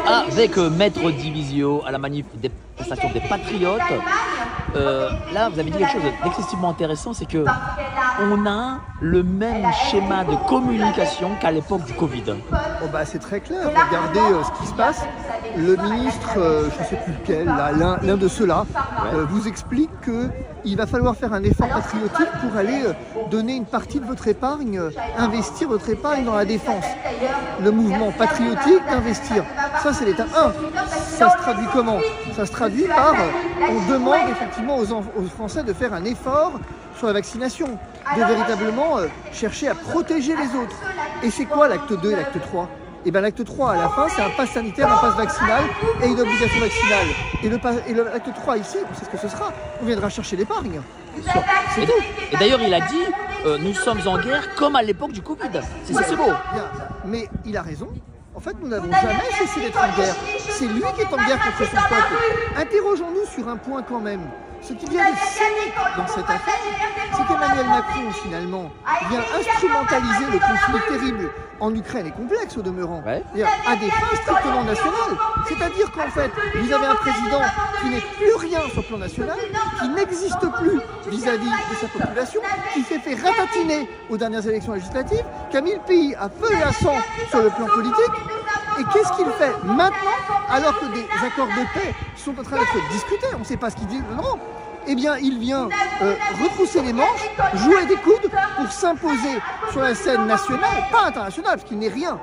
avec Maître Divisio à la manifestation des Patriotes. Là, vous avez dit quelque chose d'excessivement intéressant, c'est que on a le même schéma de communication qu'à l'époque du Covid. Oh bah, c'est très clair, regardez ce qui se passe. Le ministre, je ne sais plus lequel, l'un de ceux-là, vous explique qu'il va falloir faire un effort patriotique pour aller donner une partie de votre épargne, investir votre épargne dans la défense. Le mouvement patriotique d'investir, ça c'est l'état 1. Ça se traduit comment? Ça se traduit par, on demande effectivement aux Français de faire un effort sur la vaccination, de véritablement chercher à protéger les autres. Et c'est quoi l'acte 2 et l'acte 3? Et bien l'acte 3 à la fin, c'est un pass sanitaire, un pass vaccinal et une obligation vaccinale. Et l'acte 3 ici, on sait ce que ce sera, on viendra chercher l'épargne. Et d'ailleurs il a dit, nous sommes en guerre comme à l'époque du Covid. C'est beau. Bien. Mais il a raison. En fait, nous n'avons jamais cessé d'être en guerre. C'est lui qui est en guerre contre son peuple. Interrogeons-nous sur un point quand même. Ce qui vient de cynique dans cette affaire, c'est qu'Emmanuel Macron, finalement, vient instrumentaliser le conflit terrible en Ukraine et complexe au demeurant, à des fins strictement nationales. C'est-à-dire qu'en fait, vous avez un président qui n'est plus rien sur le plan national, qui n'existe plus vis-à-vis de sa population, qui s'est fait ratatiner aux dernières élections législatives, qui a mis le pays à feu et à sang sur le plan politique. Et qu'est-ce qu'il fait maintenant, alors que des accords de paix sont en train d'être discutés, on ne sait pas ce qu'il dit, non. Eh bien, il vient retrousser les manches, jouer des coudes pour s'imposer sur la scène nationale, pas internationale, parce qu'il n'est rien,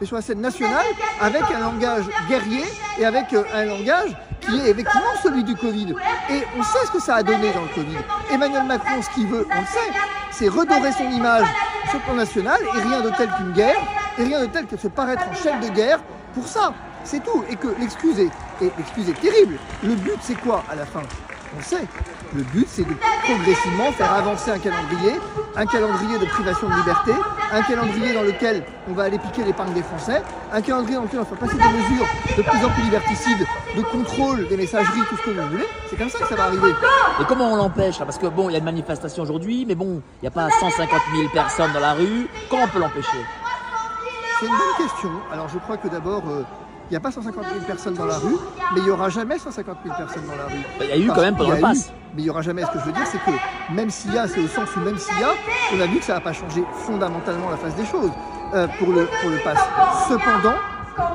mais sur la scène nationale, avec un langage guerrier et avec un langage qui est effectivement celui du Covid. Et on sait ce que ça a donné dans le Covid. Emmanuel Macron, ce qu'il veut, on le sait, c'est redorer son image sur le plan national, et rien de tel qu'une guerre, et rien de tel que se paraître en chef de guerre pour ça. C'est tout. Et que l'excuse est terrible. Le but, c'est quoi à la fin? On sait. Le but, c'est de progressivement faire avancer un calendrier de privation de liberté, un calendrier dans lequel on va aller piquer l'épargne des Français, un calendrier dans lequel on va faire passer des mesures de plus en plus liberticides, de contrôle des messageries, tout ce que vous voulez. C'est comme ça que ça va arriver. Et comment on l'empêche? Parce que bon, il y a une manifestation aujourd'hui, mais bon, il n'y a pas 150 000 personnes dans la rue. Comment on peut l'empêcher? C'est une bonne question. Alors je crois que d'abord, il n'y a pas 150 000 personnes dans la rue, mais il n'y aura jamais 150 000 personnes dans la rue. Il y a eu quand même pendant le pass. Mais il n'y aura jamais, ce que je veux dire, c'est que même s'il y a, c'est au sens où même s'il y a, on a vu que ça ne va pas changer fondamentalement la face des choses pour le pass. Cependant,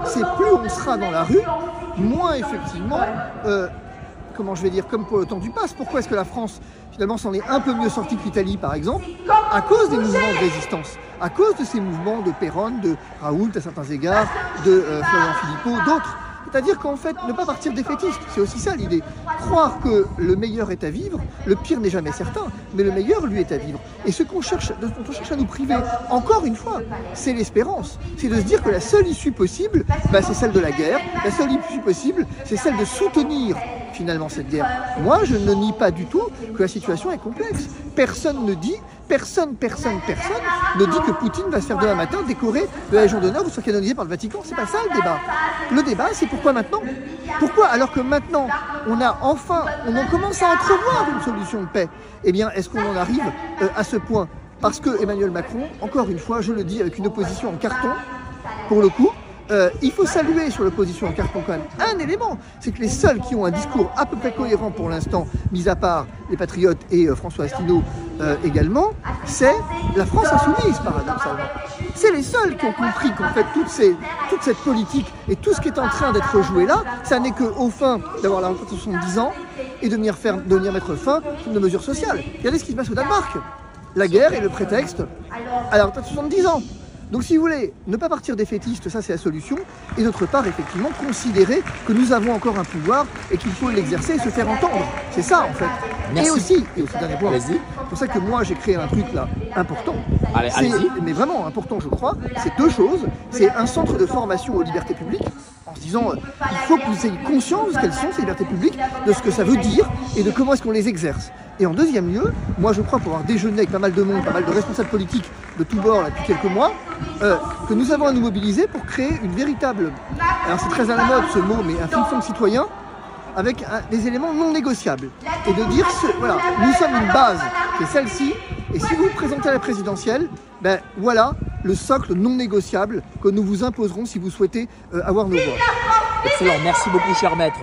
c'est plus on sera dans la rue, moins effectivement, comment je vais dire, comme pour le temps du pass. Pourquoi est-ce que la France, finalement, s'en est un peu mieux sortie que l'Italie, par exemple? À cause des mouvements de résistance, à cause de ces mouvements de Péronne, de Raoult à certains égards, de Florian Philippot, d'autres. C'est-à-dire qu'en fait, ne pas partir défaitiste, c'est aussi ça l'idée. Croire que le meilleur est à vivre, le pire n'est jamais certain, mais le meilleur, lui, est à vivre. Et ce qu'on cherche, dont on cherche à nous priver, encore une fois, c'est l'espérance. C'est de se dire que la seule issue possible, c'est celle de la guerre. La seule issue possible, c'est celle de soutenir finalement cette guerre. Moi, je ne nie pas du tout que la situation est complexe. Personne ne dit, personne ne dit que Poutine va se faire demain matin décorer de la Légion d'honneur ou se faire canoniser par le Vatican. C'est pas ça le débat. Le débat, c'est pourquoi maintenant? Pourquoi, alors que maintenant, on commence à entrevoir une solution de paix? Eh bien, est-ce qu'on en arrive à ce point? Parce que Emmanuel Macron, encore une fois, je le dis avec une opposition en carton, pour le coup, il faut saluer sur l'opposition en carton quand même un élément, c'est que les seuls qui ont un discours à peu près cohérent pour l'instant, mis à part les Patriotes et François Asselineau également, c'est la France Insoumise, paradoxalement. C'est les seuls qui ont compris qu'en fait toute cette politique et tout ce qui est en train d'être joué là, ça n'est qu'au fin d'avoir la retraite de 70 ans et de venir mettre fin sur nos mesures sociales. Regardez ce qui se passe au Danemark. La guerre est le prétexte à la retraite de 70 ans. Donc si vous voulez, ne pas partir défaitiste, ça c'est la solution, et d'autre part, effectivement, considérer que nous avons encore un pouvoir et qu'il faut l'exercer et se faire entendre. C'est ça en fait. Merci. Et aussi dernier point, c'est pour ça que moi j'ai créé un truc là important, allez-y. Mais vraiment important je crois, c'est deux choses. C'est un centre de formation aux libertés publiques, en se disant il faut que vous ayez conscience de quelles sont ces libertés publiques, de ce que ça veut dire et de comment est-ce qu'on les exerce. Et en deuxième lieu, moi je crois, pour avoir déjeuné avec pas mal de monde, pas mal de responsables politiques de tous bords là, depuis quelques mois, que nous avons à nous mobiliser pour créer une véritable, alors c'est très à la mode ce mot, mais un think tank citoyen avec des éléments non négociables. Et de dire, voilà, nous sommes une base qui est celle-ci, et si vous vous présentez à la présidentielle, voilà, le socle non négociable que nous vous imposerons si vous souhaitez avoir nos voix. Excellent, merci beaucoup cher maître.